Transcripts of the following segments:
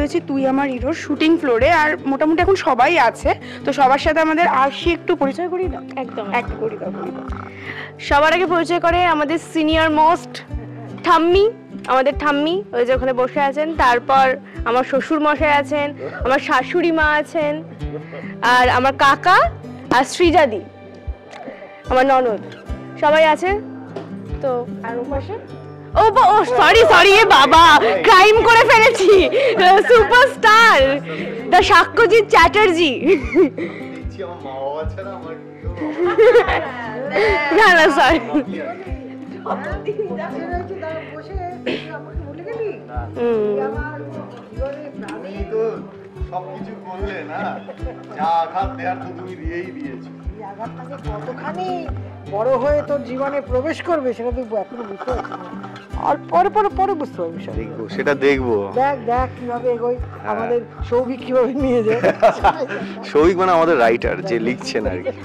করেছি তুই আমার হিরোর শুটিং ফ্লোরে, আর মোটামুটি এখন সবাই আছে, তো সবার সাথে আমাদের আরশি একটু পরিচয় করিয়ে দাও। একদম একটু করিয়ে দাও। সবার আগে পরিচয় করে আমাদের সিনিয়র মোস্ট ঠাম্মি, আমাদের ঠাম্মি ওই যে ওখানে বসে আছেন। তারপর আমার শ্বশুর মশাই আছেন, আমার শাশুড়ি মা আছেন, আর আমার কাকা আর সৃজাদি আমার ননদ, সবাই আছে। তো আর ওপাশে ও সরি সরি এ বাবা, ক্রাইম করে ফেলেছি, সুপারস্টার দ্য সাক্ষ্যজিৎ চ্যাটার্জি। না না সরি, সবকিছু করলে না, যা আঘাত দেওয়ার তো তুমি দিয়েই দিয়েছো। আঘাতটাকে কতখানি বড় হয়ে তোর জীবনে প্রবেশ করবে সেটা তুই এখনো বুঝতে পারছিস না, আর পরে পরে পরে বুঝতে পারবি। দেখবো, সেটা দেখবো। দেখ দেখ কিভাবে এগোই, আমাদের সৌভিক কিভাবে নিয়ে যায়। সৌভিক মানে আমাদের রাইটার, যে লিখছেন আর কি।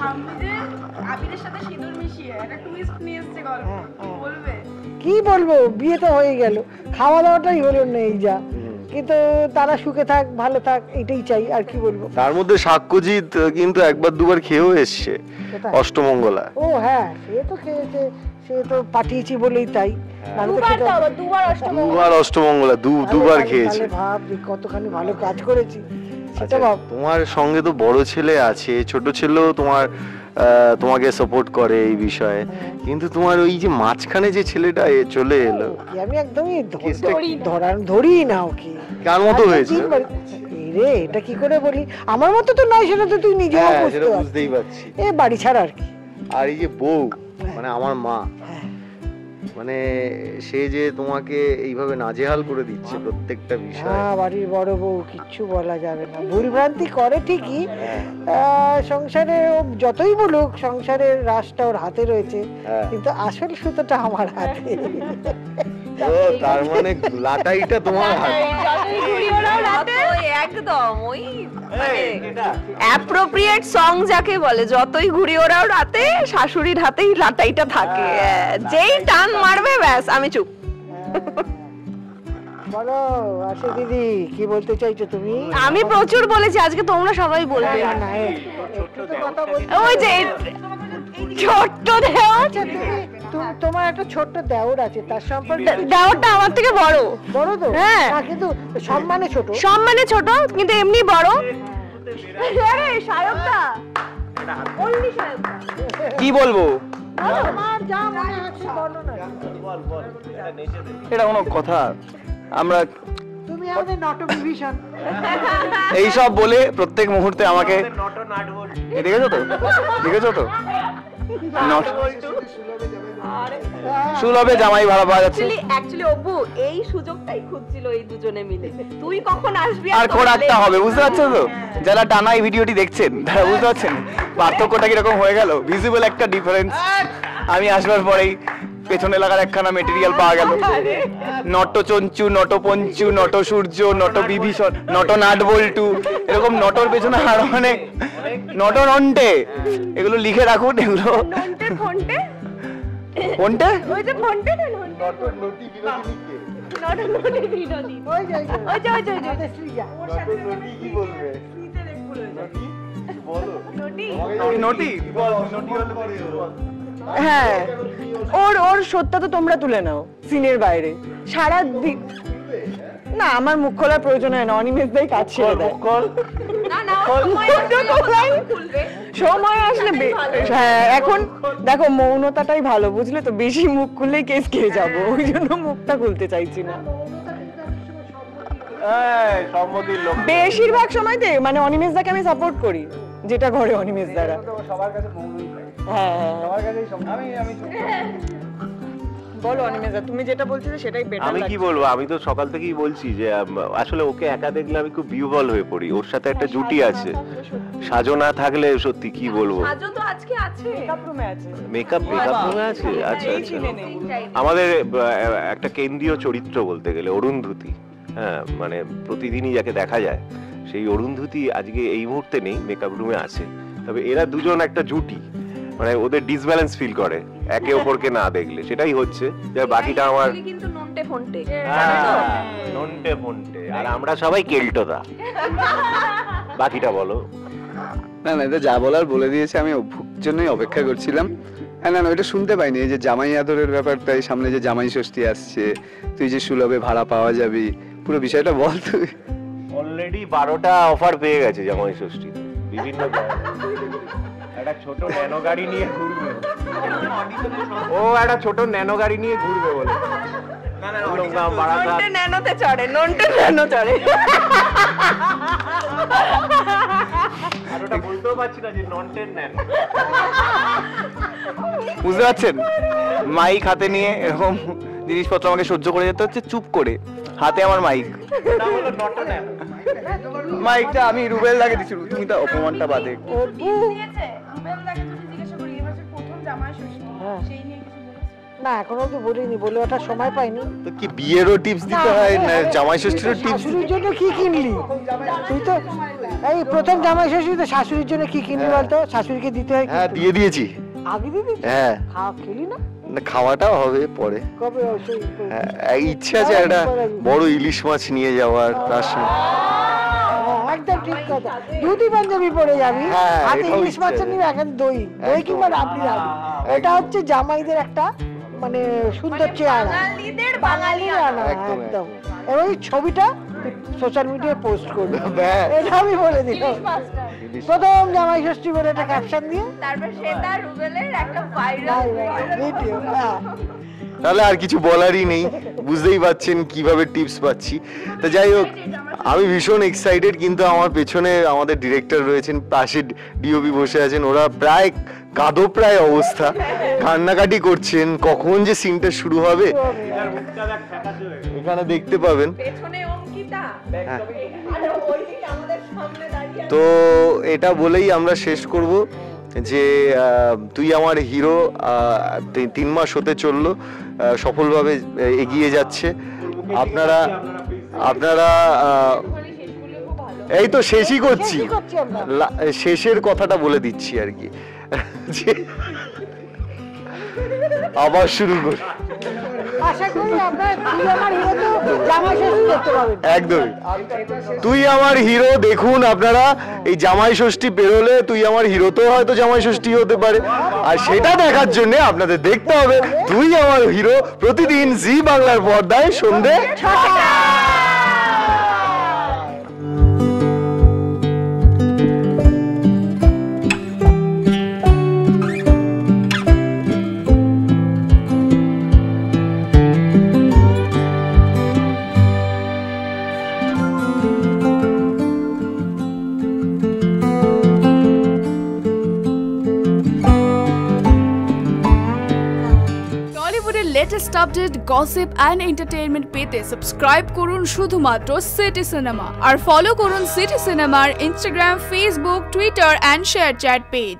আবিরের সাথে সিঁদুর মিশিয়ে একটা টুইস্ট নিয়ে এসেছে গল্প, বলবে কি বলবো, বিয়ে তো হয়ে গেল, খাওয়া দাওয়াটাই হলো নেই যা, কিন্তু তারা সুখে থাক ভালো থাক এটাই চাই, আর কি বলবো। তার মধ্যে সাক্ষ্যজিৎ কিন্তু একবার দুবার খেয়েও এসছে অষ্টমঙ্গলা। ও হ্যাঁ, সে তো খেয়েছে, সে তো পাঠিয়েছি বলেই তাই। দুবার অষ্টমঙ্গলা, দুবার খেয়েছে। ভাব কতখানি ভালো কাজ করেছি সেটা ভাব। তোমার সঙ্গে তো বড় ছেলে আছে, ছোট ছেলেও তোমাকে সাপোর্ট করে এই বিষয়ে, কিন্তু তোমার ওই যে মাঝখানে যে ছেলেটা চলে এলো, আমি একদমই ধরি না ওকে। কার মতো হয়েছে রে, এটা কি করে বলি, আমার মতো তো নয়, সেটা তো তুই নিজেও বুঝতেই পারছি। এ বাড়ি ছাড়া আর কি। আর এই যে বউ মানে আমার মা, মানে সে যে তোমাকে এইভাবে নাজেহাল করে দিচ্ছে প্রত্যেকটা বিষয়। বাড়ির বড় বউ, কিচ্ছু বলা যাবে না, ভুলভ্রান্তি করে ঠিকই, সংসারে যতই বলুক সংসারের রাশটা ওর হাতে রয়েছে, কিন্তু আসল সুতোটা আমার হাতে। তার মানে লাটাইটা তোমার হাতে। একদম ওই অ্যাপ্রোপ্রিয়েট সং যাকে বলে, যতই ঘুরি ওরাও রাতে শাশুড়ির হাতেই লাটাইটা থাকে, যেই টান মারবে ব্যাস আমি চুপ। বলো আশা দিদি, কি বলতে চাইছো তুমি? আমি প্রচুর বলেছি, আজকে তোমরা সবাই বলবে। ওই যে ছোট্ট দেওর, তোমার একটা ছোট্ট দেওর আছে, তার সম্পর্কে দেওরটা আমার থেকে বড়। বড় তো? হ্যাঁ, কিন্তু সম্মানে ছোট। সম্মানে ছোট কিন্তু এমনি বড়। আরে সায়কদা, অনলি সায়কদা। কি বলবো? আমার যা মনে আছে বলো না। এটা কোনো কথা? আমরা তুমি আমাদের নটবিভীষণ এইসব বলে প্রত্যেক মুহূর্তে আমাকে দেখেছো তো, দেখেছো তো সুলভে জামাই ভাড়া পাওয়া যাচ্ছে। অ্যাকচুয়ালি অপু এই সুযোগটাই খুঁজছিল এই দুজনে মিলে, তুই কখন আসবি আর খোরাকটা হবে, বুঝতে পারছো তো? যারা টানা এই ভিডিওটি দেখছেন তারা বুঝতে পারছেন পার্থক্যটা কিরকম হয়ে গেল, ভিজিবল একটা ডিফারেন্স। আমি আসবার পরেই পেছনে লাগার একখানা মেটেরিয়াল পাওয়া গেল, নট চঞ্চু, নট পঞ্চু, নট সূর্য, নট বিভীষণ, নট নাট বল্টু, এরকম নটর পেছনে আরো অনেক নট নন্টে, এগুলো লিখে রাখুন। এগুলো ফোনটে ওই যে ফোনটে না, নট নটি বিনোদিনী কে, নট নটি বিনোদিনী, ওই যে ওর সাথে নটি কি বলবে, স্মিতে রেকুল হয়ে যাবে। বলো নটি নটি হ্যাঁ, ওর সত্যটা তো তোমরা তুলে নাও সিনের বাইরে সারা দিন। না, আমার মুখ খোলার প্রয়োজন হয় না, অনিমেষ দাই কাজ ছেড়ে দেয়। সময় আসলে হ্যাঁ, এখন দেখো মৌনতাটাই ভালো, বুঝলে তো? বেশি মুখ খুললেই কেস খেয়ে যাবো, ওই জন্য মুখটা খুলতে চাইছি না। বেশিরভাগ সময়তে মানে অনিমেষ দাকে আমি সাপোর্ট করি, যেটা করে অনিমেষ দ্বারা। বলো অনিমেষ দা, তুমি যেটা বলছিলে সেটাই বেটার। আমি কি বলবো, আমি তো সকাল থেকেই বলছি যে আসলে ওকে একা দেখলে আমি খুব বিহ্বল হয়ে পড়ি। ওর সাথে একটা জুটি আছে, সাজনা থাকলে সত্যি কি বলবো। সাজো তো আজকে আছে, মেকআপ রুমে আছে। মেকআপ রুমে আছে? আচ্ছা আচ্ছা। আমাদের একটা কেন্দ্রীয় চরিত্র বলতে গেলে অরুন্ধতী, হ্যাঁ, মানে প্রতিদিনই যাকে দেখা যায়, সেই অরুন্ধতী আজকে এই মুহূর্তে নেই, মেকআপ রুমে আছে। তবে এরা দুজন একটা জুটি, মানে ওদের ডিসব্যালেন্স ফিল করে একে অপরকে না দেখলে, সেটাই হচ্ছে। বাকিটা আমার কিন্তু নন্টে ফোনটে নন্টে ফোনটে, আর আমরা সবাই কেল্টোদা। বাকিটা বলো। না না, এটা যা বলার বলে দিয়েছে, আমি জন্যই অপেক্ষা করছিলাম। হ্যাঁ না, ওইটা শুনতে পাইনি, এই যে জামাই আদরের ব্যাপারটাই, সামনে যে জামাই ষষ্ঠী আসছে, তুই যে সুলভে ভাড়া পাওয়া যাবি, পুরো বিষয়টা বল তুই। অলরেডি 12টা অফার পেয়ে গেছে জামাই ষষ্ঠী বিভিন্ন একটা ছোট ন্যানো গাড়ি নিয়ে ঘুরবে। ও একটা ছোট ন্যানো গাড়ি নিয়ে ঘুরবে বলে। ন্যানোতে চড়ে, নন্টে ন্যানো চড়ে। আর ওটা বলতেও পারছি না যে নন্টের ন্যানো। বুঝতে পারছেন, মাইক হাতে নিয়ে এরকম জিনিসপত্র আমাকে সহ্য করে যেতে হচ্ছে, চুপ করে হাতে আমার মাইক। মাইকটা আমি রুবেল দাকে দিচ্ছি, তুমি তো অপমানটা বাদে। না এখনো তো বলিনি, বলে ওঠার সময় পাইনি। তো কি বিয়েরও টিপস দিতে হয় না জামাই ষষ্ঠীরও টিপস? শাশুড়ির জন্য কি কিনলি তুই? তো এই প্রথম জামাই ষষ্ঠীতে শাশুড়ির জন্য কি কিনলি বলতো? শাশুড়িকে দিতে হয়। হ্যাঁ দিয়ে দিয়েছি। আগে দিয়ে দিয়েছিস? হ্যাঁ। খেলি না? না খাওয়াটাও হবে পরে। কবে? ইচ্ছা আছে একটা বড় ইলিশ মাছ নিয়ে যাওয়ার, তার সঙ্গে একদম ঠিক কথা। দুটি পাঞ্জাবি পরে যাবি, হাতে ইলিশ মাছ নিবি, এক দই দই কিংবা রাবড়ি রাবড়ি। এটা হচ্ছে জামাইদের একটা মানে সুন্দর চেহারা, বাঙালি একদম। এবং এই ছবিটা সোশ্যাল মিডিয়ায় পোস্ট করবি, এটা আমি বলে দিলাম। প্রথম জামাই ষষ্ঠী বলে একটা ক্যাপশন দিয়ে, তারপর সেটা রুবেলের একটা ভাইরাল ভিডিও। তাহলে আর কিছু বলারই নেই, বুঝতেই পাচ্ছেন কিভাবে টিপস পাচ্ছি। তো যাই হোক, আমি ভীষণ এক্সাইটেড, কিন্তু আমার পেছনে আমাদের ডিরেক্টর রয়েছেন, পাশে ডিওপি বসে আছেন, ওরা প্রায় কাঁদোপ্রায় অবস্থা, কান্নাকাটি করছেন, কখন যে সিনটা শুরু হবে এখানে দেখতে পাবেন। তো এটা বলেই আমরা শেষ করব যে তুই আমার হিরো 3 মাস হতে চললো, সফলভাবে এগিয়ে যাচ্ছে। আপনারা এই তো শেষই করছি, শেষের কথাটা বলে দিচ্ছি আর কি। আবার শুরু করি। আশা করি আপনারা তুই আমার হিরো তো জামাই ষষ্ঠী দেখতে পাবেন। একদমই, তুই আমার হিরো দেখুন আপনারা। এই জামাই ষষ্ঠী বেরোলে তুই আমার হিরো তো হয়তো জামাই ষষ্ঠী হতে পারে, আর সেটা দেখার জন্য আপনাদের দেখতে হবে তুই আমার হিরো, প্রতিদিন জি বাংলার পর্দায় সন্ধ্যে 6টায়। Latest update, gossip and entertainment পেতে সাবস্ক্রাইব করুন শুধুমাত্র সিটি সিনেমা, আর ফলো করুন সিটি সিনেমার Instagram, Facebook, Twitter and ShareChat page.